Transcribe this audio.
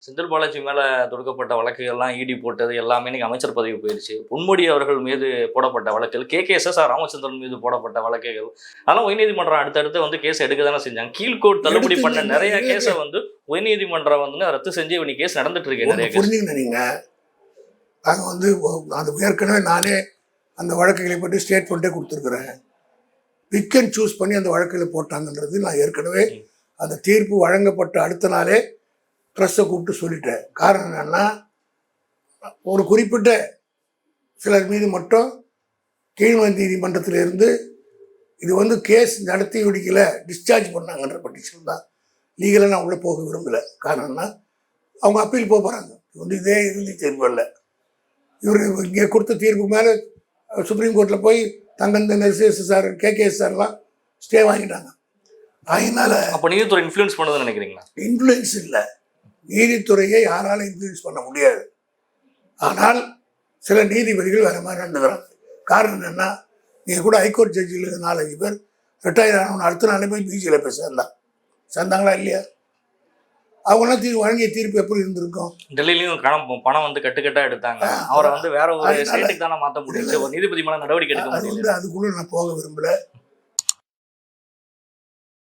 செந்தில் பாலாஜி மேல தொடுக்கப்பட்ட வழக்குகள்லாம் இடி போட்டது எல்லாமே இன்னைக்கு அமைச்சர் பதவி போயிருச்சு. பொன்முடி அவர்கள் மீது போடப்பட்ட வழக்குகள், KK.S.R. ராமச்சந்திரன் மீது போடப்பட்ட வழக்குகள், அதெல்லாம் உயர்நீதிமன்றம் அடுத்தடுத்து வந்து கேஸ் எடுக்க தானே செஞ்சாங்க. கீழ்கோர்ட் தள்ளுபடி பண்ண நிறைய கேஸை வந்து உயர்நீதிமன்றம் வந்து ரத்து செஞ்சு இன்னைக்கு கேஸ் நடந்துட்டு இருக்கு. நிறைய புரிஞ்சுங்க. நீங்க நாங்கள் வந்து அது ஏற்கனவே நானே அந்த வழக்குகளை பற்றி ஸ்டேட்மெண்ட்டே கொடுத்துருக்குறேன். பிக் அண்ட் சூஸ் பண்ணி அந்த வழக்குகளை போட்டாங்கன்றது நான் ஏற்கனவே அந்த தீர்ப்பு வழங்கப்பட்ட அடுத்த நாளே ப்ரெஸ்ஸை கூப்பிட்டு சொல்லிட்டேன். காரணம் என்னன்னா, ஒரு குறிப்பிட்ட சிலர் மீது மட்டும் கீழ்ம நீதிமன்றத்திலிருந்து இது வந்து கேஸ் நடத்தி முடிக்கல, டிஸ்சார்ஜ் பண்ணாங்கன்ற பட்டிஷன் தான் லீகலாக நான் உள்ளே போக விரும்பலை. காரணம்னா அவங்க அப்பீல் போக போகிறாங்க. இது வந்து இதே இறுதி தீர்ப்பு இல்லை. இவர் இங்கே கொடுத்த தீர்ப்பு மேலே சுப்ரீம் கோர்ட்டில் போய் தங்கந்த SSR KK.S.R.லாம் ஸ்டே வாங்கிட்டாங்க. அதனால அப்போ நீதித்துறை இன்ஃப்ளூயன்ஸ் பண்ணதுன்னு நினைக்கிறீங்களா? இன்ஃப்ளூயன்ஸ் இல்லை, நீதித்துறையை யாராலும் இன்ஃப்ளூயன்ஸ் பண்ண முடியாது. ஆனால் சில நீதிபதிகள் வேறு மாதிரி நடந்துக்கிறாங்க. காரணம் என்னென்னா, நீங்கள் கூட ஹைகோர்ட் ஜட்ஜில் 4-5 பேர் ரிட்டையர் ஆனவங்க அடுத்த நாளே போய் பிஜியில் போய் சேர்ந்தாங்களா இல்லையா? அவங்களாம் வழங்கிய தீர்ப்பு எப்படி இருந்திருக்கும்? டெல்லியிலையும் பணம் வந்து கட்டுக்கட்டா எடுத்தாங்க. அவரை வந்து வேற ஒரு ஸ்டேட்டுக்கு தானே மாற்ற முடியும். ஒரு நீதிபதி மேலே நடவடிக்கை எடுக்க முடியும். அதுக்குள்ள நான் போக விரும்பல.